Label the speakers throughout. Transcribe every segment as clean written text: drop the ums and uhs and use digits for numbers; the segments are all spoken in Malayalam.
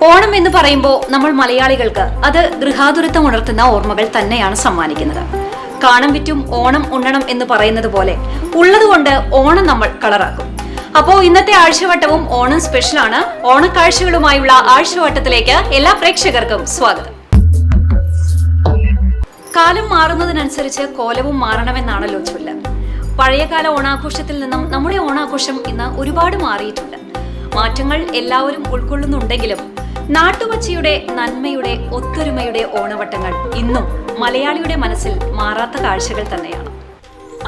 Speaker 1: ഓണം എന്ന് പറയുമ്പോൾ നമ്മൾ മലയാളികൾക്ക് അത് ഗൃഹാതുരത്വം ഉണർത്തുന്ന ഓർമ്മകൾ തന്നെയാണ് സമ്മാനിക്കുന്നത്. കാണം വിറ്റും ഓണം ഉണ്ണണം എന്ന് പറയുന്നത് പോലെ ഉള്ളതുകൊണ്ട് ഓണം നമ്മൾ കളറാക്കും. അപ്പോൾ ഇന്നത്തെ ആഴ്ചവട്ടവും ഓണം സ്പെഷ്യലാണ്. ഓണക്കാഴ്ചകളുമായുള്ള ആഴ്ചവട്ടത്തിലേക്ക് എല്ലാ പ്രേക്ഷകർക്കും സ്വാഗതം. കാലം മാറുന്നതിനനുസരിച്ച് കോലവും മാറണമെന്നാണല്ലോ ചൊല്ല്. പഴയകാല ഓണാഘോഷത്തിൽ നിന്നും നമ്മുടെ ഓണാഘോഷം ഇന്ന് ഒരുപാട് മാറിയിട്ടുണ്ട്. മാറ്റങ്ങൾ എല്ലാവരും ഉൾക്കൊള്ളുന്നുണ്ടെങ്കിലും നാട്ടുവച്ചിയുടെ നന്മയുടെ ഒത്തൊരുമയുടെ ഓണവട്ടങ്ങൾ ഇന്നും മലയാളിയുടെ മനസ്സിൽ മാറാത്ത കാഴ്ചകൾ തന്നെയാണ്.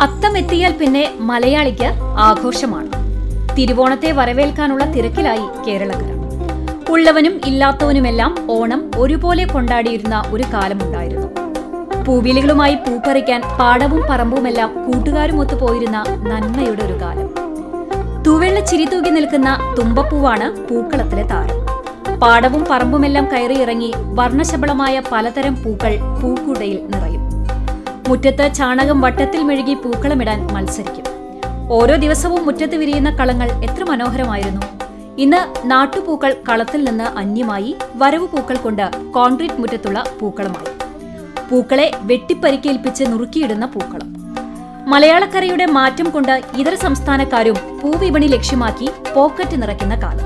Speaker 1: അത്തമെത്തിയാൽ പിന്നെ മലയാളിക്ക് ആഘോഷമാണ്. തിരുവോണത്തെ വരവേൽക്കാനുള്ള തിരക്കിലായി കേരളക്കര. ഉള്ളവനും ഇല്ലാത്തവനുമെല്ലാം ഓണം ഒരുപോലെ കൊണ്ടാടിയിരുന്ന ഒരു കാലമുണ്ടായിരുന്നു. പൂവിളികളുമായി പൂപ്പറിക്കാൻ പാടവും പറമ്പുമെല്ലാം കൂട്ടുകാരുമൊത്തു പോയിരുന്ന നന്മയുടെ ഒരു കാലം. തൂവെള്ള ചിരി തൂകി നിൽക്കുന്ന തുമ്പപ്പൂവാണ് പൂക്കളത്തിലെ താരം. പാടവും പറമ്പുമെല്ലാം കയറിയിറങ്ങി വർണ്ണശബളമായ പലതരം പൂക്കൾ പൂക്കുടയിൽ നിറയും. മുറ്റത്ത് ചാണകം വട്ടത്തിൽ മെഴുകി പൂക്കളമിടാൻ മത്സരിക്കും. ഓരോ ദിവസവും മുറ്റത്ത് വിരിയുന്ന കളങ്ങൾ എത്ര മനോഹരമായിരുന്നു. ഇന്ന് നാട്ടുപൂക്കൾ കളത്തിൽ നിന്ന് അന്യമായി വരവു പൂക്കൾ കൊണ്ട് കോൺക്രീറ്റ് മുറ്റത്തുള്ള പൂക്കളമായി. പൂക്കളെ വെട്ടിപ്പരിക്കേൽപ്പിച്ച് നുറുക്കിയിടുന്ന പൂക്കളം. മലയാളക്കരയുടെ മാറ്റം കൊണ്ട് ഇതര സംസ്ഥാനക്കാരും പൂവിപണി ലക്ഷ്യമാക്കി പോക്കറ്റ് നിറയ്ക്കുന്ന കാലം.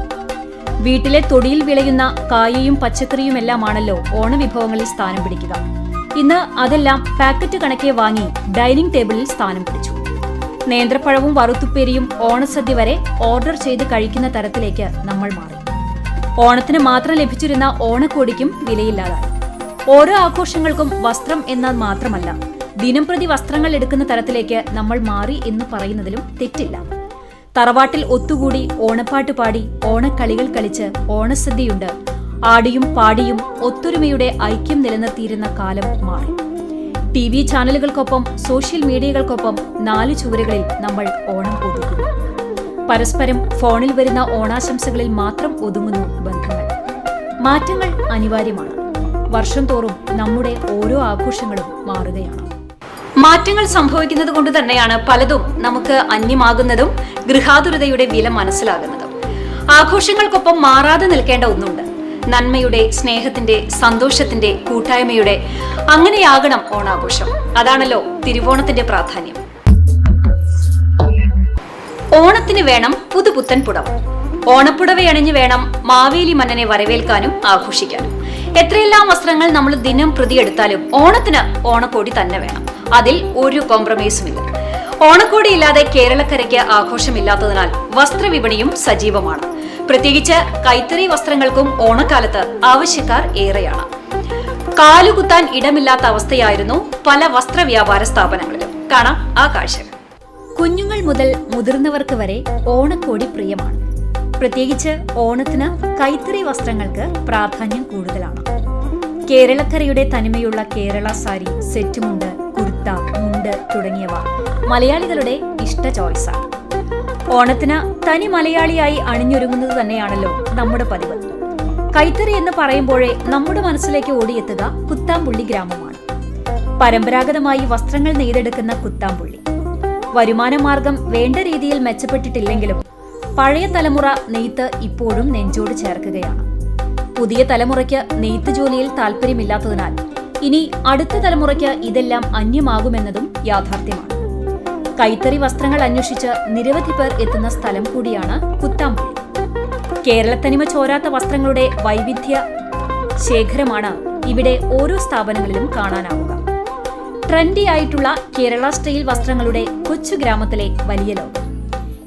Speaker 1: വീട്ടിലെ തൊടിയിൽ വിളയുന്ന കായയും പച്ചക്കറിയുമെല്ലാമാണല്ലോ ഓണവിഭവങ്ങളിൽ സ്ഥാനം പിടിക്കുക. ഇന്ന് അതെല്ലാം പാക്കറ്റ് കണക്കെ വാങ്ങി ഡൈനിങ് ടേബിളിൽ സ്ഥാനം പിടിച്ചു. നേന്ത്രപ്പഴവും വറുത്തുപ്പേരിയും ഓണസദ്യ വരെ ഓർഡർ ചെയ്ത് കഴിക്കുന്ന തരത്തിലേക്ക് നമ്മൾ മാറി. ഓണത്തിന് മാത്രം ലഭിച്ചിരുന്ന ഓണക്കോടിക്കും വിലയില്ലാതായി. ഓരോ ആഘോഷങ്ങൾക്കും വസ്ത്രം എന്നാൽ മാത്രമല്ല, ദിനംപ്രതി വസ്ത്രങ്ങൾ എടുക്കുന്ന തരത്തിലേക്ക് നമ്മൾ മാറി എന്ന് പറയുന്നതിലും തെറ്റില്ല. തറവാട്ടിൽ ഒത്തുകൂടി ഓണപ്പാട്ട് പാടി ഓണക്കളികൾ കളിച്ച് ഓണസദ്യയുണ്ട് ആടിയും പാടിയും ഒത്തൊരുമയുടെ ഐക്യം നിലനിർത്തിയിരുന്ന കാലം മാറി. TV ചാനലുകൾക്കൊപ്പം സോഷ്യൽ മീഡിയകൾക്കൊപ്പം 4 ചുവരുകളിൽ നമ്മൾ ഓണം ഒതുക്കുന്നു. പരസ്പരം ഫോണിൽ വരുന്ന ഓണാശംസകളിൽ മാത്രം ഒതുങ്ങുന്നു ബന്ധങ്ങൾ. മാറ്റങ്ങൾ അനിവാര്യമാണ്. വർഷം തോറും നമ്മുടെ ഓരോ ആഘോഷങ്ങളും മാറുകയാണ്. മാറ്റങ്ങൾ സംഭവിക്കുന്നത് കൊണ്ട് തന്നെയാണ് പലതും നമുക്ക് അന്യമാകുന്നതും ഗൃഹാതുരതയുടെ വില മനസ്സിലാകുന്നതും. ആഘോഷങ്ങൾക്കൊപ്പം മാറാതെ നിൽക്കേണ്ട ഒന്നുണ്ട്. നന്മയുടെ, സ്നേഹത്തിന്റെ, സന്തോഷത്തിന്റെ, കൂട്ടായ്മയുടെ. അങ്ങനെയാകണം ഓണാഘോഷം. അതാണല്ലോ തിരുവോണത്തിന്റെ പ്രാധാന്യം. ഓണത്തിന് വേണം പുതുപുത്തൻ പുടവ. ഓണപ്പുടവയണിഞ്ഞ് വേണം മാവേലി മന്നനെ വരവേൽക്കാനും ആഘോഷിക്കാനും. എത്രയെല്ലാം വസ്ത്രങ്ങൾ നമ്മൾ ദിനം പ്രതി എടുത്താലും ഓണത്തിന് ഓണക്കോടി തന്നെ വേണം. അതിൽ ഒരു കോംപ്രമൈസുമില്ല. ഓണക്കോടി ഇല്ലാതെ കേരളക്കരയ്ക്ക് ആഘോഷമില്ലാത്തതിനാൽ വസ്ത്രവിപണിയും സജീവമാണ്. പ്രത്യേകിച്ച് കൈത്തറി വസ്ത്രങ്ങൾക്കും ഓണക്കാലത്ത് ആവശ്യക്കാർ ഏറെയാണ്. കാലുകുത്താൻ ഇടമില്ലാത്ത അവസ്ഥയായിരുന്നു പല വസ്ത്രവ്യാപാര സ്ഥാപനങ്ങളിലും. കാണാം ആ കാഴ്ചകൾ. കുഞ്ഞുങ്ങൾ മുതൽ മുതിർന്നവർക്ക് വരെ ഓണക്കോടി പ്രിയമാണ്. പ്രത്യേകിച്ച് ഓണത്തിന് കൈത്തറി വസ്ത്രങ്ങൾക്ക് പ്രാധാന്യം കൂടുതലാണ്. കേരളക്കരയുടെ തനിമയുള്ള കേരള സാരി, സെറ്റുമുണ്ട്, കുർത്ത, മുണ്ട് തുടങ്ങിയവ മലയാളികളുടെ ഇഷ്ട ചോയ്സാണ്. ഓണത്തിന് തനി മലയാളിയായി അണിഞ്ഞൊരുങ്ങുന്നത് തന്നെയാണല്ലോ നമ്മുടെ പതിവ്. കൈത്തറി എന്ന് പറയുമ്പോഴേ നമ്മുടെ മനസ്സിലേക്ക് ഓടിയെത്തുക കുത്താംപുള്ളി ഗ്രാമമാണ്. പരമ്പരാഗതമായി വസ്ത്രങ്ങൾ നെയ്തെടുക്കുന്ന കുത്താംപുള്ളി വരുമാന മാർഗം വേണ്ട രീതിയിൽ മെച്ചപ്പെട്ടിട്ടില്ലെങ്കിലും പഴയ തലമുറ നെയ്ത്ത് ഇപ്പോഴും നെഞ്ചോട് ചേർക്കുകയാണ്. പുതിയ തലമുറയ്ക്ക് നെയ്ത്ത് ജോലിയിൽ താല്പര്യമില്ലാത്തതിനാൽ ഇനി അടുത്ത തലമുറയ്ക്ക് ഇതെല്ലാം അന്യമാകുമെന്നതും യാഥാർത്ഥ്യമാണ്. കൈത്തറി വസ്ത്രങ്ങൾ അന്വേഷിച്ച് നിരവധി പേർ എത്തുന്ന സ്ഥലം കൂടിയാണ് കുത്താംപുള്ളി. കേരളത്തനിമ ചോരാത്ത വസ്ത്രങ്ങളുടെ വൈവിധ്യ ശേഖരമാണ് ഇവിടെ ഓരോ സ്ഥാപനങ്ങളിലും കാണാനാവുക. ട്രെൻഡി ആയിട്ടുള്ള കേരള സ്റ്റൈൽ വസ്ത്രങ്ങളുടെ കൊച്ചു ഗ്രാമത്തിലെ വലിയ ലോകം.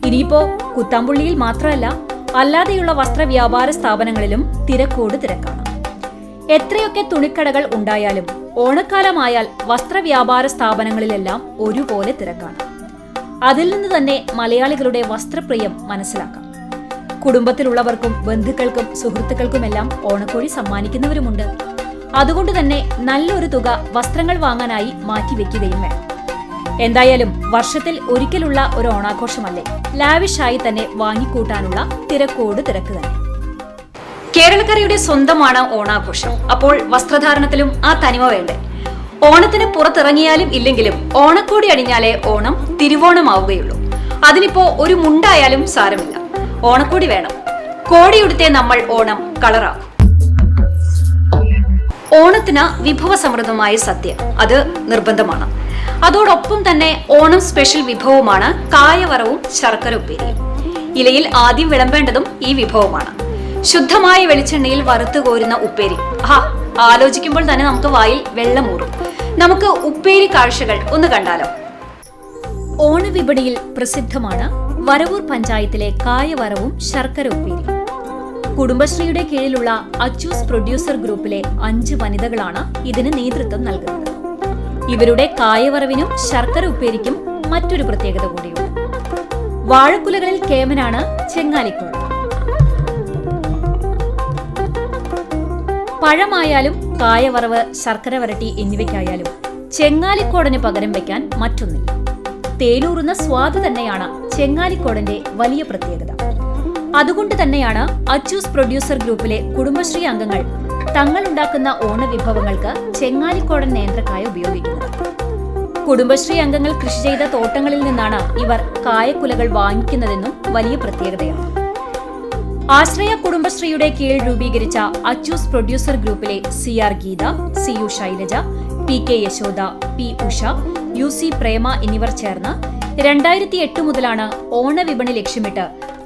Speaker 1: ഇനിയിപ്പോ കുത്താംപുള്ളിയിൽ മാത്രമല്ല, അല്ലാതെയുള്ള വസ്ത്രവ്യാപാര സ്ഥാപനങ്ങളിലും തിരക്കോട് തിരക്കാണ്. എത്രയൊക്കെ തുണിക്കടകൾ ഉണ്ടായാലും ഓണക്കാലമായാൽ വസ്ത്രവ്യാപാര സ്ഥാപനങ്ങളിലെല്ലാം ഒരുപോലെ തിരക്കാണ്. അതിൽ നിന്ന് തന്നെ മലയാളികളുടെ വസ്ത്രപ്രിയം മനസ്സിലാക്കാം. കുടുംബത്തിലുള്ളവർക്കും ബന്ധുക്കൾക്കും സുഹൃത്തുക്കൾക്കുമെല്ലാം ഓണക്കോടി സമ്മാനിക്കുന്നവരുമുണ്ട്. അതുകൊണ്ട് തന്നെ നല്ലൊരു തുക വസ്ത്രങ്ങൾ വാങ്ങാനായി മാറ്റിവെക്കുകയും വേണം. എന്തായാലും വർഷത്തിൽ ഒരിക്കലുള്ള ഒരു ഓണാഘോഷമല്ലേ, ലാവിഷായി തന്നെ വാങ്ങിക്കൂട്ടാനുള്ള തിരക്കോട് തിരക്ക് തന്നെ. കേരളക്കരയുടെ സ്വന്തമാണ് ഓണാഘോഷം. അപ്പോൾ വസ്ത്രധാരണത്തിലും ആ തനിമ വേണ്ടേ? ഓണത്തിന് പുറത്തിറങ്ങിയാലും ഇല്ലെങ്കിലും ഓണക്കോടി അണിഞ്ഞാലേ ഓണം തിരുവോണമാവുകയുള്ളൂ. അതിനിപ്പോ ഒരു മുണ്ടായാലും സാരമില്ല, ഓണക്കോടി വേണം. കോടിയുടുത്തേ നമ്മൾ ഓണം കളറാക്കും. ഓണത്തിന് വിഭവസമൃദ്ധമായ സദ്യ അത് നിർബന്ധമാണ്. അതോടൊപ്പം തന്നെ ഓണം സ്പെഷ്യൽ വിഭവമാണ് കായവറവും ശർക്കര ഉപ്പേരിയും. ഇലയിൽ ആദ്യം വിളമ്പേണ്ടതും ഈ വിഭവമാണ്. ശുദ്ധമായ വെളിച്ചെണ്ണയിൽ വറുത്തു കോരുന്ന ഉപ്പേരി. ആലോചിക്കുമ്പോൾ തന്നെ നമുക്ക് വായിൽ വെള്ളമൂറും. നമുക്ക് ഉപ്പേരി കാഴ്ചകൾ ഒന്ന് കണ്ടാലോ. ഓണവിപണിയിൽ പ്രസിദ്ധമാണ് വരവൂർ പഞ്ചായത്തിലെ കായവറവും ശർക്കര ഉപ്പേരി. കുടുംബശ്രീയുടെ കീഴിലുള്ള അച്ചൂസ് പ്രൊഡ്യൂസർ ഗ്രൂപ്പിലെ 5 വനിതകളാണ് ഇതിന് നേതൃത്വം നൽകുന്നത്. ഇവരുടെ കായവറവിനും ശർക്കര ഉപ്പേരിക്കും മറ്റൊരു പ്രത്യേകത കൂടിയുണ്ട്. വാഴക്കുലകളിൽ കേമനാണ് ചെങ്ങാലിക്കോട്. പഴമായാലും കായവറവ്, ശർക്കര വരട്ടി എന്നിവയ്ക്കായാലും ചെങ്ങാലിക്കോടന് പകരം വയ്ക്കാൻ മറ്റൊന്നില്ല. തേനൂറുന്ന സ്വാദ് തന്നെയാണ് ചെങ്ങാലിക്കോടന്റെ വലിയ പ്രത്യേകത. അതുകൊണ്ട് തന്നെയാണ് അച്ചൂസ് പ്രൊഡ്യൂസർ ഗ്രൂപ്പിലെ കുടുംബശ്രീ അംഗങ്ങൾ തങ്ങളുണ്ടാക്കുന്ന ഓണവിഭവങ്ങൾക്ക് ചെങ്ങാലിക്കോടൻ നേന്ത്രക്കായ ഉപയോഗിക്കുന്നത്. കുടുംബശ്രീ അംഗങ്ങൾ കൃഷി ചെയ്ത തോട്ടങ്ങളിൽ നിന്നാണ് ഇവർ കായക്കുലകൾ വാങ്ങിക്കുന്നതെന്നും വലിയ പ്രത്യേകതയാണ്. ആശ്രയ കുടുംബശ്രീയുടെ കീഴിൽ രൂപീകരിച്ച അച്ചൂസ് പ്രൊഡ്യൂസർ ഗ്രൂപ്പിലെ CR Geetha, CU Shailaja, PK Yashoda, P Usha, UC Prema എന്നിവർ ചേർന്ന് 2008 മുതലാണ് ഓണവിപണി ലക്ഷ്യമിട്ട്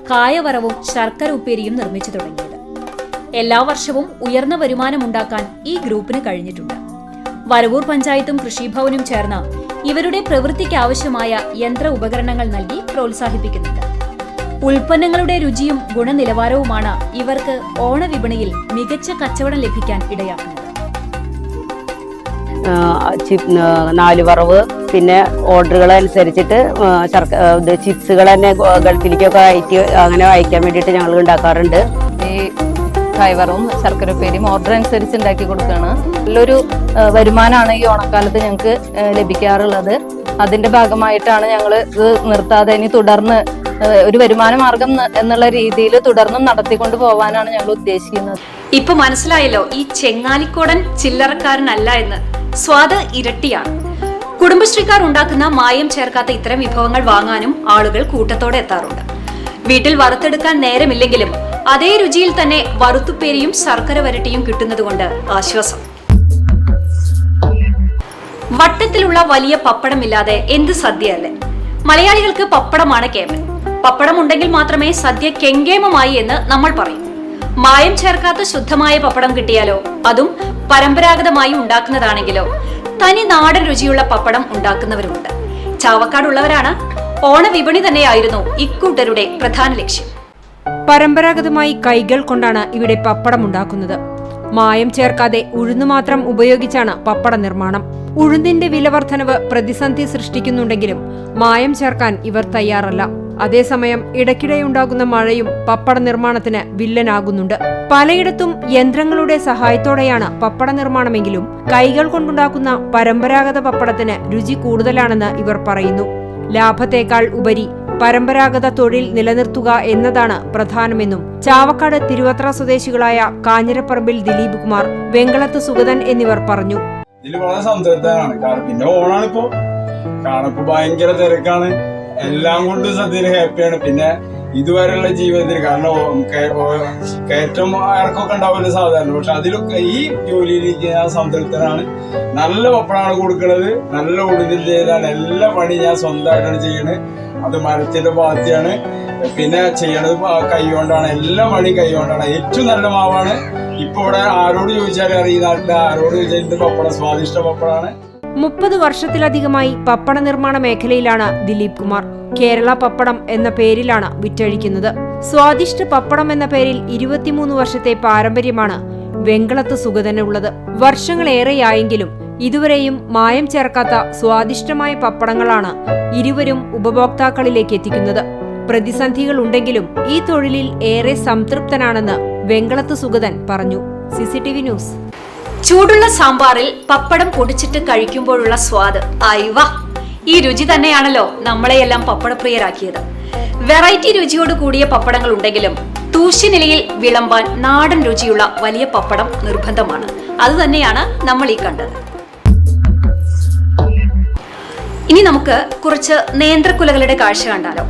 Speaker 1: കായവറവും ശർക്കര ഉപ്പേരിയും നിർമ്മിച്ചു തുടങ്ങിയത്. എല്ലാ വർഷവും ഉയർന്ന വരുമാനമുണ്ടാക്കാൻ ഈ ഗ്രൂപ്പിന് കഴിഞ്ഞിട്ടുണ്ട്. വരവൂർ പഞ്ചായത്തും കൃഷിഭവനും ചേർന്ന് ഇവരുടെ പ്രവൃത്തിക്ക് ആവശ്യമായ യന്ത്ര ഉപകരണങ്ങൾ നൽകി പ്രോത്സാഹിപ്പിക്കുന്നുണ്ട്. ഉൽപ്പന്നങ്ങളുടെ രുചിയും ഗുണനിലവാരവുമാണ് ഇവർക്ക് ഓണവിപണിയിൽ മികച്ച കച്ചവടം ലഭിക്കാൻ ഇടയാക്കുന്നത്.
Speaker 2: 4 വറവ്, പിന്നെ ഓർഡറുകൾ അനുസരിച്ചിട്ട് ചിപ്സുകൾ തന്നെ ഗൾഫിലേക്കൊക്കെ അങ്ങനെ അയക്കാൻ വേണ്ടിയിട്ട് ഞങ്ങൾ ഉണ്ടാക്കാറുണ്ട്.
Speaker 3: ഈ കായവറവും ശർക്കര ഉപ്പേരിയും ഓർഡർ അനുസരിച്ച് ഉണ്ടാക്കി കൊടുക്കുകയാണ്. നല്ലൊരു വരുമാനമാണ് ഈ ഓണക്കാലത്ത് ഞങ്ങൾക്ക് ലഭിക്കാറുള്ളത്. അതിന്റെ ഭാഗമായിട്ടാണ് ഞങ്ങൾ ഇത് നിർത്താതെ ഇനി തുടർന്ന് ഒരു വരുമാന മാർഗം എന്നുള്ള രീതിയിൽ തുടർന്നും നടത്തിക്കൊണ്ട് പോവാനാണ് ഞങ്ങൾ ഉദ്ദേശിക്കുന്നത്.
Speaker 1: ഇപ്പൊ മനസ്സിലായല്ലോ, ഈ ചെങ്ങാലിക്കോടൻ ചില്ലറക്കാരനല്ല എന്ന്. സ്വാദ് ഇരട്ടിയാണ്. കുടുംബശ്രീക്കാർ ഉണ്ടാക്കുന്ന മായം ചേർക്കാത്ത ഇത്തരം വിഭവങ്ങൾ വാങ്ങാനും ആളുകൾ കൂട്ടത്തോടെ എത്താറുണ്ട്. വീട്ടിൽ വറുത്തെടുക്കാൻ നേരമില്ലെങ്കിലും അതേ രുചിയിൽ തന്നെ വറുത്തുപ്പേരിയും ശർക്കര വരട്ടിയും കിട്ടുന്നതുകൊണ്ട് ആശ്വാസം. വട്ടത്തിലുള്ള വലിയ പപ്പടമില്ലാതെ എന്ത് സദ്യയല്ലേ. മലയാളികൾക്ക് പപ്പടമാണ് കേമൻ. പപ്പടം ഉണ്ടെങ്കിൽ മാത്രമേ സദ്യ കെങ്കേമമായി എന്ന് നമ്മൾ പറയും. മായം ചേർക്കാത്ത ശുദ്ധമായ പപ്പടം കിട്ടിയാലോ, അതും പരമ്പരാഗതമായി ഉണ്ടാക്കുന്നതാണെങ്കിലോ, തനി നാടൻ രുചിയുള്ള പപ്പടം ഉണ്ടാക്കുന്നവരുമുണ്ട്. ചാവക്കാടുള്ളവരാണ്. ഓണവിപണി തന്നെയായിരുന്നു ഇക്കൂട്ടരുടെ പ്രധാന ലക്ഷ്യം.
Speaker 4: പരമ്പരാഗതമായി കൈകൾ കൊണ്ടാണ് ഇവിടെ പപ്പടം ഉണ്ടാക്കുന്നത്. മായം ചേർക്കാതെ ഉഴുന്നു മാത്രം ഉപയോഗിച്ചാണ് പപ്പട നിർമ്മാണം. ഉഴുന്നിന്റെ വിലവർദ്ധനവ് പ്രതിസന്ധി സൃഷ്ടിക്കുന്നുണ്ടെങ്കിലും മായം ചേർക്കാൻ ഇവർ തയ്യാറല്ല. അതേസമയം ഇടയ്ക്കിടെയുണ്ടാകുന്ന മഴയും പപ്പട നിർമ്മാണത്തിന് വില്ലനാകുന്നുണ്ട്. പലയിടത്തും യന്ത്രങ്ങളുടെ സഹായത്തോടെയാണ് പപ്പട നിർമ്മാണമെങ്കിലും കൈകൾ കൊണ്ടുണ്ടാക്കുന്ന പരമ്പരാഗത പപ്പടത്തിന് രുചി കൂടുതലാണെന്ന് ഇവർ പറയുന്നു. ലാഭത്തേക്കാൾ ഉപരി പരമ്പരാഗത തൊഴിൽ നിലനിർത്തുക എന്നതാണ് പ്രധാനമെന്നും ചാവക്കാട് തിരുവത്ര സ്വദേശികളായ കാഞ്ഞിരപ്പറമ്പിൽ ദിലീപ് കുമാർ, വെങ്കളത്ത് സുഗതൻ എന്നിവർ പറഞ്ഞു.
Speaker 5: ഇതിൽ വളരെ സംതൃപ്തനാണ്. കാരണം പിന്നെ ഓണാണിപ്പോ, കാണപ്പോ ഭയങ്കര തിരക്കാണ്. എല്ലാം കൊണ്ടും സദ്യയില് ഹാപ്പിയാണ്. പിന്നെ ഇതുവരെയുള്ള ജീവിതത്തിൽ, കാരണം കയറ്റം ഇറക്കമൊക്കെ ഉണ്ടാവില്ല സാധാരണ, പക്ഷെ അതിലൊക്കെ ഈ ജോലിയിലേക്ക് ഞാൻ സംതൃപ്തനാണ്. നല്ല പപ്പടമാണ് കൊടുക്കുന്നത്, നല്ല ഉടുതിൽ ചെയ്താണ്. എല്ലാ പണി ഞാൻ സ്വന്തമായിട്ടാണ് ചെയ്യണത്. അത് മരത്തിന്റെ പാത്തിയാണ്. പിന്നെ ചെയ്യണത് കൈകൊണ്ടാണ്. എല്ലാ പണി കൈകൊണ്ടാണ്. ഏറ്റവും നല്ല മാവാണ്. ഇപ്പൊ ഇവിടെ ആരോട് ചോദിച്ചാലും അറിയുന്ന നാട്ടിൽ ആരോട് ചോദിച്ചാൽ ഇത് പപ്പടം സ്വാദിഷ്ട പപ്പടമാണ്.
Speaker 4: 30 വർഷത്തിലധികമായി പപ്പട നിർമ്മാണ മേഖലയിലാണ് ദിലീപ് കുമാർ. കേരള പപ്പടം എന്ന പേരിലാണ് വിറ്റഴിക്കുന്നത്. സ്വാദിഷ്ട പപ്പടം എന്ന പേരിൽ 23 വർഷത്തെ പാരമ്പര്യമാണ് വെങ്കളത്ത് സുഗതനുള്ളത്. വർഷങ്ങളേറെയായെങ്കിലും ഇതുവരെയും മായം ചേർക്കാത്ത സ്വാദിഷ്ടമായ പപ്പടങ്ങളാണ് ഇരുവരും ഉപഭോക്താക്കളിലേക്ക് എത്തിക്കുന്നത്. പ്രതിസന്ധികൾ ഉണ്ടെങ്കിലും ഈ തൊഴിലിൽ ഏറെ സംതൃപ്തനാണെന്ന് വെങ്കളത്ത് സുഗതൻ പറഞ്ഞു. CCTV news.
Speaker 1: ചൂടുള്ള സാമ്പാറിൽ പപ്പടം പൊടിച്ചിട്ട് കഴിക്കുമ്പോഴുള്ള സ്വാദ്, അയ്വാ! ഈ രുചി തന്നെയാണല്ലോ നമ്മളെയെല്ലാം പപ്പടപ്രിയരാക്കിയത്. വെറൈറ്റി രുചിയോട് കൂടിയ പപ്പടങ്ങൾ ഉണ്ടെങ്കിലും തൂശ്യനിലയിൽ വിളമ്പാൻ നാടൻ രുചിയുള്ള വലിയ പപ്പടം നിർബന്ധമാണ്. അതുതന്നെയാണ് നമ്മൾ ഈ കണ്ടത്. ഇനി നമുക്ക് കുറച്ച് നേന്ത്രക്കുലകളുടെ കാഴ്ച കണ്ടാലോ.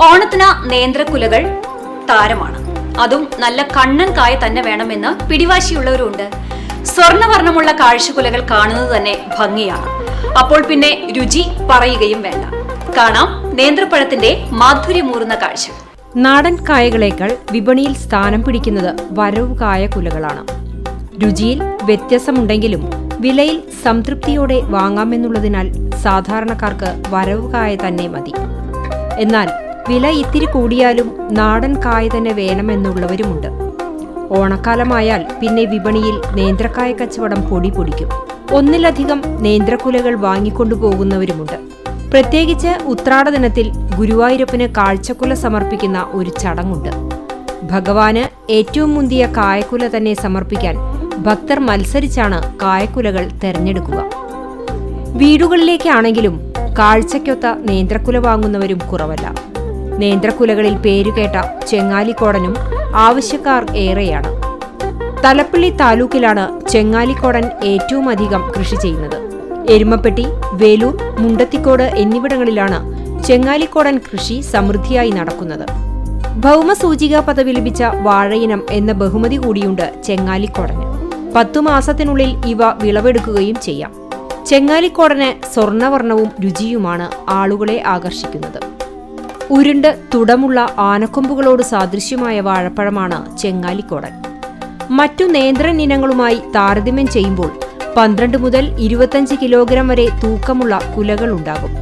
Speaker 1: ഓണത്തിന് നേന്ത്രക്കുലകൾ താരമാണ്. അതും നല്ല കണ്ണൻ കായ തന്നെ വേണമെന്ന് പിടിവാശിയുള്ളവരുണ്ട്. സ്വർണ്ണവർണ്ണമുള്ള കാഴ്ചക്കുലകൾ കാണുന്നത് തന്നെ ഭംഗിയാണ്. അപ്പോൾ പിന്നെ രുചി പറയുകയും വേണ്ട. കാണാം നേന്ത്രപ്പഴത്തിന്റെ മാധുര്യമൂറുന്ന കാഴ്ച.
Speaker 4: നാടൻ കായകളേക്കാൾ വിപണിയിൽ സ്ഥാനം പിടിക്കുന്നത് വരവ് കായ കുലകളാണ്. രുചിയിൽ വ്യത്യാസമുണ്ടെങ്കിലും വിലയിൽ സംതൃപ്തിയോടെ വാങ്ങാമെന്നുള്ളതിനാൽ സാധാരണക്കാർക്ക് വരവ് കായ തന്നെ മതി. എന്നാൽ വില ഇത്തിരി കൂടിയാലും നാടൻ കായ തന്നെ വേണമെന്നുള്ളവരുമുണ്ട്. ഓണക്കാലമായാൽ പിന്നെ വിപണിയിൽ നേന്ത്രക്കായ കച്ചവടം പൊടി പൊടിക്കും. ഒന്നിലധികം നേന്ത്രക്കുലകൾ വാങ്ങിക്കൊണ്ടുപോകുന്നവരുമുണ്ട്. പ്രത്യേകിച്ച് ഉത്രാട ദിനത്തിൽ ഗുരുവായൂരപ്പന് കാഴ്ചക്കുല സമർപ്പിക്കുന്ന ഒരു ചടങ്ങുണ്ട്. ഭഗവാന് ഏറ്റവും മുന്തിയ കായക്കുല തന്നെ സമർപ്പിക്കാൻ ഭക്തർ മത്സരിച്ചാണ് കായക്കുലകൾ തെരഞ്ഞെടുക്കുക. വീടുകളിലേക്കാണെങ്കിലും കാഴ്ചയ്ക്കൊത്ത നേന്ത്രക്കുല വാങ്ങുന്നവരും കുറവല്ല. നേന്ത്രക്കുലകളിൽ പേരുകേട്ട ചെങ്ങാലിക്കോടനും ആവശ്യക്കാർ ഏറെയാണ്. തലപ്പള്ളി താലൂക്കിലാണ് ചെങ്ങാലിക്കോടൻ ഏറ്റവും അധികം കൃഷി ചെയ്യുന്നത്. എരുമപ്പെട്ടി, വേലൂർ, മുണ്ടത്തിക്കോട് എന്നിവിടങ്ങളിലാണ് ചെങ്ങാലിക്കോടൻ കൃഷി സമൃദ്ധിയായി നടക്കുന്നത്. ഭൗമസൂചിക പദവി ലഭിച്ച വാഴയിനം എന്ന ബഹുമതി കൂടിയുണ്ട് ചെങ്ങാലിക്കോടന്. 10 മാസത്തിനുള്ളിൽ ഇവ വിളവെടുക്കുകയും ചെയ്യാം. ചെങ്ങാലിക്കോടന് സ്വർണ്ണവർണ്ണവും രുചിയുമാണ് ആളുകളെ ആകർഷിക്കുന്നത്. ഉരുണ്ട് തുടമുള്ള ആനക്കൊമ്പുകളോട് സാദൃശ്യമായ വാഴപ്പഴമാണ് ചെങ്ങാലിക്കോടൻ. മറ്റു നേന്ത്രൻ ഇനങ്ങളുമായി താരതമ്യം ചെയ്യുമ്പോൾ 12 മുതൽ 25 കിലോഗ്രാം വരെ തൂക്കമുള്ള കുലകൾ ഉണ്ടാകും.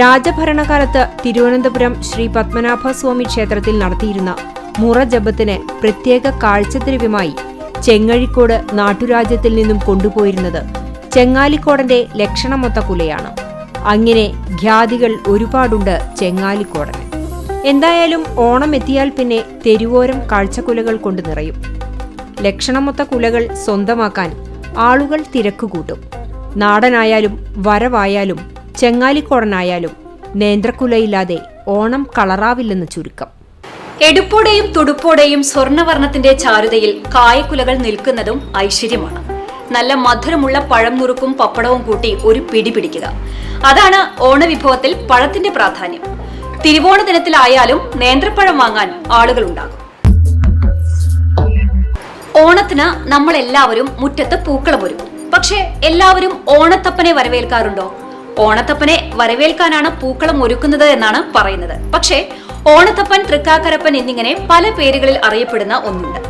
Speaker 4: രാജഭരണകാലത്ത് തിരുവനന്തപുരം ശ്രീ പത്മനാഭസ്വാമി ക്ഷേത്രത്തിൽ നടത്തിയിരുന്ന മുറ ജപത്തിന് പ്രത്യേക കാഴ്ചദ്രവ്യമായി ചെങ്ങഴിക്കോട് നാട്ടുരാജ്യത്തിൽ നിന്നും കൊണ്ടുപോയിരുന്നത് ചെങ്ങാലിക്കോടന്റെ ലക്ഷണമൊത്ത കുലയാണ്. അങ്ങനെ ഖ്യാതികൾ ഒരുപാടുണ്ട് ചെങ്ങാലിക്കോടന്. എന്തായാലും ഓണം എത്തിയാൽ പിന്നെ തെരുവോരം കാഴ്ചക്കുലകൾ കൊണ്ട് നിറയും. ലക്ഷണമൊത്ത കുലകൾ സ്വന്തമാക്കാൻ ആളുകൾ തിരക്കുകൂട്ടും. നാടനായാലും വരവായാലും ചെങ്ങാലിക്കോടനായാലും നേന്ത്രക്കുലയില്ലാതെ ഓണം കളറാവില്ലെന്ന് ചുരുക്കം.
Speaker 1: എടുപ്പോടെയും തുടുപ്പോടെയും സ്വർണ്ണവർണ്ണത്തിന്റെ ചാരുതയിൽ കായക്കുലകൾ നിൽക്കുന്നതും ഐശ്വര്യമാണ്. നല്ല മധുരമുള്ള പഴം നുറുക്കും പപ്പടവും കൂട്ടി ഒരു പിടി പിടിക്കുക. അതാണ് ഓണവിഭവത്തിൽ പഴത്തിന്റെ പ്രാധാന്യം. തിരുവോണ ദിനത്തിലായാലും നേന്ത്രപ്പഴം വാങ്ങാൻ ആളുകളുണ്ടാകും. ഓണത്തിന് നമ്മൾ എല്ലാവരും മുറ്റത്ത് പൂക്കളം ഒരുക്കും. പക്ഷെ എല്ലാവരും ഓണത്തപ്പനെ വരവേൽക്കാറുണ്ടോ? ഓണത്തപ്പനെ വരവേൽക്കാനാണ് പൂക്കളം ഒരുക്കുന്നത് എന്നാണ് പറയുന്നത്. പക്ഷേ ഓണത്തപ്പൻ, തൃക്കാക്കരപ്പൻ എന്നിങ്ങനെ പല പേരുകളിൽ അറിയപ്പെടുന്ന ഒന്നുണ്ട്.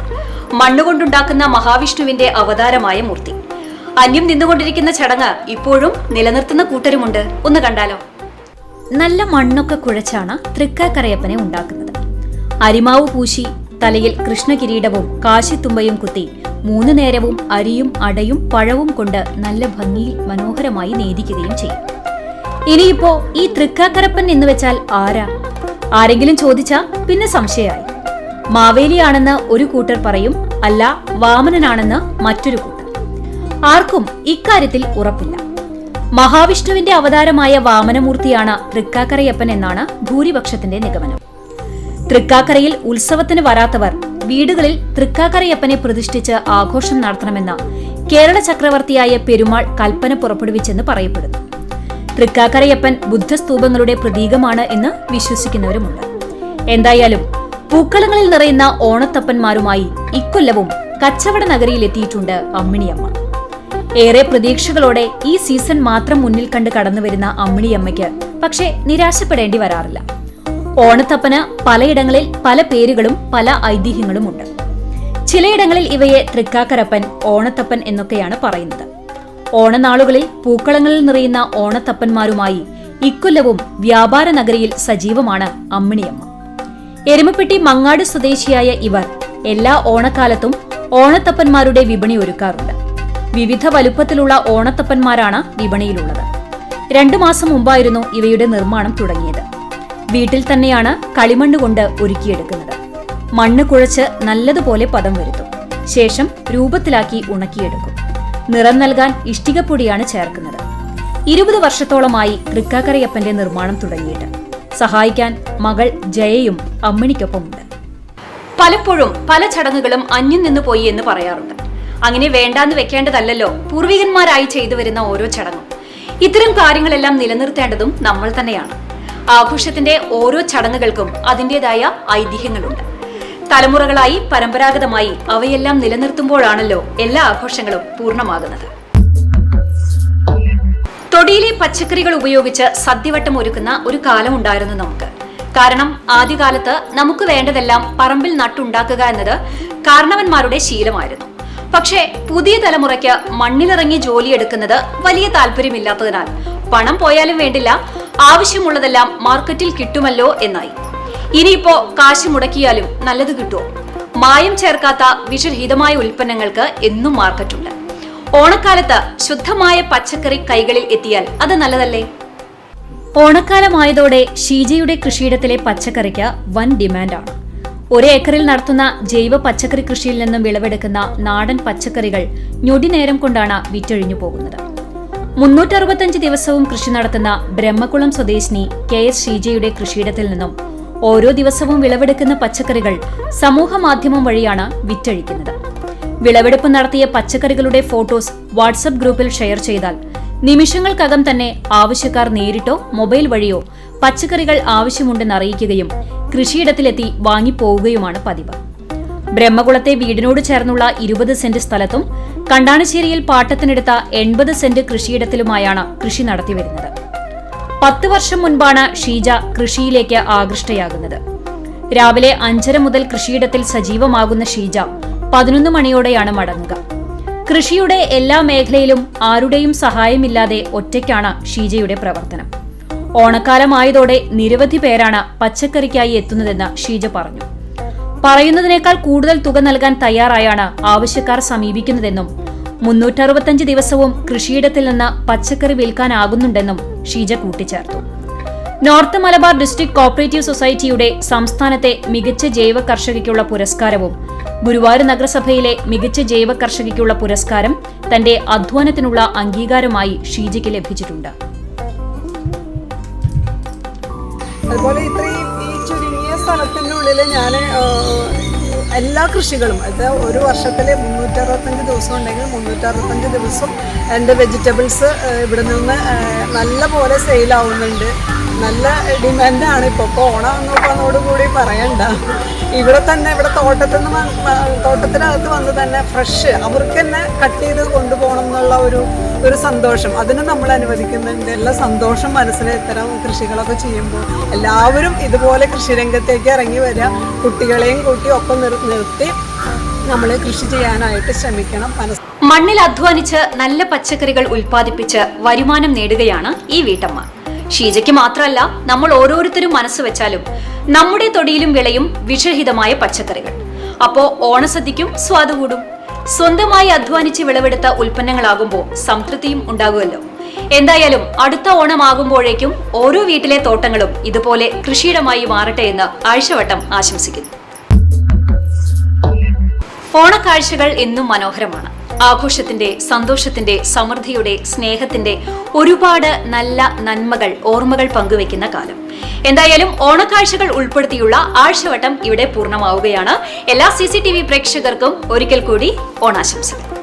Speaker 1: മണ്ണുകൊണ്ടുണ്ടാക്കുന്ന മഹാവിഷ്ണുവിന്റെ അവതാരമായ മൂർത്തി. അന്യം നിന്നുകൊണ്ടിരിക്കുന്ന ചടങ്ങ് ഇപ്പോഴും നിലനിർത്തുന്ന കൂട്ടരുമുണ്ട്. ഒന്ന് കണ്ടാലോ? നല്ല മണ്ണൊക്കെ കുഴച്ചാണ് തൃക്കാക്കരയപ്പനെ ഉണ്ടാക്കുന്നത്. അരിമാവ് പൂശി തലയിൽ കൃഷ്ണകിരീടവും കാശിത്തുമ്പയും കുത്തി 3 നേരവും അരിയും അടയും പഴവും കൊണ്ട് നല്ല ഭംഗിയിൽ മനോഹരമായി നേദിക്കുകയും ചെയ്യും. ഇനിയിപ്പോ ഈ തൃക്കാക്കരപ്പൻ എന്ന് വെച്ചാൽ ആരാ? ആരെങ്കിലും ചോദിച്ചാ പിന്നെ സംശയമായി. മാവേലിയാണെന്ന് ഒരു കൂട്ടർ പറയും, അല്ല വാമനനാണെന്ന് മറ്റൊരു കൂട്ടർ. ആർക്കും ഇക്കാര്യത്തിൽ ഉറപ്പില്ല. മഹാവിഷ്ണുവിന്റെ അവതാരമായ വാമനമൂർത്തിയാണ് തൃക്കാക്കരയപ്പൻ എന്നാണ് ഭൂരിപക്ഷത്തിന്റെ നിഗമനം. തൃക്കാക്കരയിൽ ഉത്സവത്തിന് വരാത്തവർ വീടുകളിൽ തൃക്കാക്കരയപ്പനെ പ്രതിഷ്ഠിച്ച് ആഘോഷം നടത്തണമെന്ന കേരള ചക്രവർത്തിയായ പെരുമാൾ കൽപ്പന പുറപ്പെടുവിച്ചെന്ന് പറയപ്പെടുന്നു. തൃക്കാക്കരയപ്പൻ ബുദ്ധസ്തൂപങ്ങളുടെ പ്രതീകമാണ് എന്ന് വിശ്വസിക്കുന്നവരുമുണ്ട്. എന്തായാലും പൂക്കളങ്ങളിൽ നിറയുന്ന ഓണത്തപ്പന്മാരുമായി ഇക്കൊല്ലവും കച്ചവട നഗരിയിലെത്തിയിട്ടുണ്ട് അമ്മിണിയമ്മ. ഏറെ പ്രതീക്ഷകളോടെ ഈ സീസൺ മാത്രം മുന്നിൽ കണ്ട് കടന്നുവരുന്ന അമ്മിണിയമ്മയ്ക്ക് പക്ഷേ നിരാശപ്പെടേണ്ടി വരാറില്ല. ഓണത്തപ്പന് പലയിടങ്ങളിൽ പല പേരുകളും പല ഐതിഹ്യങ്ങളുമുണ്ട്. ചിലയിടങ്ങളിൽ ഇവയെ തൃക്കാക്കരപ്പൻ, ഓണത്തപ്പൻ എന്നൊക്കെയാണ് പറയുന്നത്. ഓണനാളുകളിൽ പൂക്കളങ്ങളിൽ നിറയുന്ന ഓണത്തപ്പന്മാരുമായി ഇക്കൊല്ലവും വ്യാപാര നഗരിയിൽ സജീവമാണ് അമ്മിണിയമ്മ. എരുമപ്പെട്ടി മങ്ങാട് സ്വദേശിയായ ഇവർ എല്ലാ ഓണക്കാലത്തും ഓണത്തപ്പന്മാരുടെ വിപണി ഒരുക്കാറുണ്ട്. വിവിധ വലുപ്പത്തിലുള്ള ഓണത്തപ്പന്മാരാണ് വിപണിയിലുള്ളത്. 2 മാസം മുമ്പായിരുന്നു ഇവയുടെ നിർമ്മാണം തുടങ്ങിയത്. വീട്ടിൽ തന്നെയാണ് കളിമണ്ണ് കൊണ്ട് ഒരുക്കിയെടുക്കുന്നത്. മണ്ണ് കുഴച്ച് നല്ലതുപോലെ പദം വരുത്തും. ശേഷം രൂപത്തിലാക്കി ഉണക്കിയെടുക്കും. നിറം നൽകാൻ ഇഷ്ടികപ്പൊടിയാണ് ചേർക്കുന്നത്. 20 വർഷത്തോളമായി തൃക്കാക്കരയപ്പന്റെ നിർമ്മാണം തുടങ്ങിയിട്ട്. സഹായിക്കാൻ മകൾ ജയയും അമ്മിണിക്കൊപ്പമുണ്ട്. പലപ്പോഴും പല ചടങ്ങുകളും അന്യം നിന്നു പോയി എന്ന് പറയാറുണ്ട്. അങ്ങനെ വേണ്ടാന്ന് വെക്കേണ്ടതല്ലോ പൂർവികന്മാരായി ചെയ്തു വരുന്ന ഓരോ ചടങ്ങും. ഇത്തരം കാര്യങ്ങളെല്ലാം നിലനിർത്തേണ്ടതും നമ്മൾ തന്നെയാണ്. ആഘോഷത്തിന്റെ ഓരോ ചടങ്ങുകൾക്കും അതിൻ്റെതായ ഐതിഹ്യങ്ങളുണ്ട്. തലമുറകളായി പരമ്പരാഗതമായി അവയെല്ലാം നിലനിർത്തുമ്പോഴാണല്ലോ എല്ലാ ആഘോഷങ്ങളും പൂർണ്ണമാകുന്നത്. തൊടിയിലെ പച്ചക്കറികൾ ഉപയോഗിച്ച് സദ്യവട്ടം ഒരുക്കുന്ന ഒരു കാലമുണ്ടായിരുന്നു നമുക്ക്. കാരണം ആദ്യകാലത്ത് നമുക്ക് വേണ്ടതെല്ലാം പറമ്പിൽ നട്ടുണ്ടാക്കുക എന്നത് കാരണവന്മാരുടെ ശീലമായിരുന്നു. പക്ഷേ പുതിയ തലമുറയ്ക്ക് മണ്ണിലിറങ്ങി ജോലിയെടുക്കുന്നത് വലിയ താല്പര്യമില്ലാത്തതിനാൽ പണം പോയാലും വേണ്ടില്ല, ആവശ്യമുള്ളതെല്ലാം മാർക്കറ്റിൽ കിട്ടുമല്ലോ എന്നായി. ഇനിയിപ്പോ കാശ് മുടക്കിയാലും നല്ലത് കിട്ടുമോ? മായം ചേർക്കാത്ത വിഷരഹിതമായ ഉൽപ്പന്നങ്ങൾക്ക് എന്നും മാർക്കറ്റുണ്ട്. ഓണക്കാലത്ത് ശുദ്ധമായ പച്ചക്കറി കൈകളിൽ എത്തിയാൽ അത് നല്ലതല്ലേ? ഓണക്കാലമായതോടെ ഷീജയുടെ കൃഷിയിടത്തിലെ പച്ചക്കറിക്ക് വൻ ഡിമാൻഡാണ്. ഒരേക്കറിൽ നടത്തുന്ന ജൈവ പച്ചക്കറി കൃഷിയിൽ നിന്നും വിളവെടുക്കുന്ന നാടൻ പച്ചക്കറികൾ ഞൊടിനേരം കൊണ്ടാണ് വിറ്റഴിഞ്ഞു പോകുന്നത്. 365 ദിവസവും കൃഷി നടത്തുന്ന ബ്രഹ്മകുളം സ്വദേശിനി KS ഷീജയുടെ കൃഷിയിടത്തിൽ നിന്നും ഓരോ ദിവസവും വിളവെടുക്കുന്ന പച്ചക്കറികൾ സമൂഹ മാധ്യമം വഴിയാണ് വിറ്റഴിക്കുന്നത്. വിളവെടുപ്പ് നടത്തിയ പച്ചക്കറികളുടെ ഫോട്ടോസ് വാട്സ്ആപ്പ് ഗ്രൂപ്പിൽ ഷെയർ ചെയ്താൽ നിമിഷങ്ങൾക്കകം തന്നെ ആവശ്യക്കാർ നേരിട്ടോ മൊബൈൽ വഴിയോ പച്ചക്കറികൾ ആവശ്യമുണ്ടെന്ന് അറിയിക്കുകയും കൃഷിയിടത്തിലെത്തി വാങ്ങിപ്പോവുകയുമാണ് പതിവ്. ബ്രഹ്മകുളത്തെ വീടിനോട് ചേർന്നുള്ള 20 സെന്റ് സ്ഥലത്തും കണ്ടാണശ്ശേരിയിൽ പാട്ടത്തിനെടുത്ത 80 സെന്റ് കൃഷിയിടത്തിലുമായാണ് കൃഷി നടത്തിവരുന്നത്. 10 വർഷം മുൻപാണ് ഷീജ കൃഷിയിലേക്ക് ആകൃഷ്ടയാകുന്നത്. രാവിലെ 5:30 മുതൽ കൃഷിയിടത്തിൽ സജീവമാകുന്ന ഷീജ 11 മണിയോടെയാണ് മടങ്ങുക. കൃഷിയുടെ എല്ലാ മേഖലയിലും ആരുടെയും സഹായമില്ലാതെ ഒറ്റയ്ക്കാണ് ഷീജയുടെ പ്രവർത്തനം. ഓണക്കാലമായതോടെ നിരവധി പേരാണ് പച്ചക്കറിക്കായി എത്തുന്നതെന്ന് ഷീജ പറഞ്ഞു. പറയുന്നതിനേക്കാൾ കൂടുതൽ തുക നൽകാൻ തയ്യാറായാണ് ആവശ്യക്കാർ സമീപിക്കുന്നതെന്നും 365 ദിവസവും കൃഷിയിടത്തിൽ നിന്ന് പച്ചക്കറി വിൽക്കാനാകുന്നുണ്ടെന്നും ഷീജ കൂട്ടിച്ചേർത്തു. നോർത്ത് മലബാർ ഡിസ്ട്രിക്ട് കോഓപ്പറേറ്റീവ് സൊസൈറ്റിയുടെ സംസ്ഥാനത്തെ മികച്ച ജൈവ കർഷകയ്ക്കുള്ള പുരസ്കാരവും ഗുരുവായൂർ നഗരസഭയിലെ മികച്ച ജൈവ കർഷകയ്ക്കുള്ള പുരസ്കാരം തന്റെ അധ്വാനത്തിനുള്ള അംഗീകാരമായി ഷീജയ്ക്ക് ലഭിച്ചിട്ടുണ്ട്.
Speaker 6: അതുപോലെ ഇത്രയും ഈ ചുരുങ്ങിയ സ്ഥലത്തിനുള്ളിൽ ഞാൻ എല്ലാ കൃഷികളും, അത് ഒരു വർഷത്തിൽ 365 ദിവസം ഉണ്ടെങ്കിൽ 365 ദിവസം എൻ്റെ വെജിറ്റബിൾസ് ഇവിടെ നിന്ന് നല്ല പോലെ സെയിലാവുന്നുണ്ട്. നല്ല ഡിമാൻഡാണ് ഇപ്പോൾ. ഓണാകുന്നതോടുകൂടി പറയണ്ട, ഇവിടെ തന്നെ ഇവിടെ തോട്ടത്തിനകത്ത് വന്ന് തന്നെ ഫ്രഷ് അവർക്ക് തന്നെ കട്ട് ചെയ്ത് കൊണ്ടുപോകണം എന്നുള്ള ഒരു സന്തോഷം അതിന് നമ്മൾ അനുവദിക്കുന്നുണ്ട്. എല്ലാ സന്തോഷം മനസ്സിൽ ഇത്തരം കൃഷികളൊക്കെ ചെയ്യുമ്പോൾ എല്ലാവരും ഇതുപോലെ കൃഷിരംഗത്തേക്ക് ഇറങ്ങി വരിക, കുട്ടികളെയും കൂട്ടി ഒപ്പം നിർത്തി നമ്മൾ കൃഷി ചെയ്യാനായിട്ട് ശ്രമിക്കണം.
Speaker 1: മണ്ണിൽ അധ്വാനിച്ച് നല്ല പച്ചക്കറികൾ ഉൽപ്പാദിപ്പിച്ച് വരുമാനം നേടുകയാണ് ഈ വീട്ടമ്മ. ഷീജയ്ക്ക് മാത്രമല്ല, നമ്മൾ ഓരോരുത്തരും മനസ്സ് വെച്ചാലും നമ്മുടെ തൊടിയിലും വിളയും വിഷരഹിതമായ പച്ചക്കറികൾ. അപ്പോ ഓണസദ്യക്കും സ്വാദ് കൂടും. സ്വന്തമായി അധ്വാനിച്ച് വിളവെടുത്ത ഉൽപ്പന്നങ്ങളാകുമ്പോൾ സംതൃപ്തിയും ഉണ്ടാകുമല്ലോ. എന്തായാലും അടുത്ത ഓണമാകുമ്പോഴേക്കും ഓരോ വീട്ടിലെ തോട്ടങ്ങളും ഇതുപോലെ കൃഷിയിടമായി മാറട്ടെ എന്ന് ആഴ്ചവട്ടം ആശംസിക്കുന്നു. ഓണക്കാഴ്ചകൾ എന്നും മനോഹരമാണ്. ആഘോഷത്തിന്റെ, സന്തോഷത്തിന്റെ, സമൃദ്ധിയുടെ, സ്നേഹത്തിന്റെ ഒരുപാട് നല്ല നന്മകൾ, ഓർമ്മകൾ പങ്കുവെക്കുന്ന കാലം. എന്തായാലും ഓണക്കാഴ്ചകൾ ഉൾപ്പെടുത്തിയുള്ള ആഴ്ചവട്ടം ഇവിടെ പൂർണ്ണമാവുകയാണ്. എല്ലാ CCTV പ്രേക്ഷകർക്കും ഒരിക്കൽ കൂടി ഓണാശംസകൾ.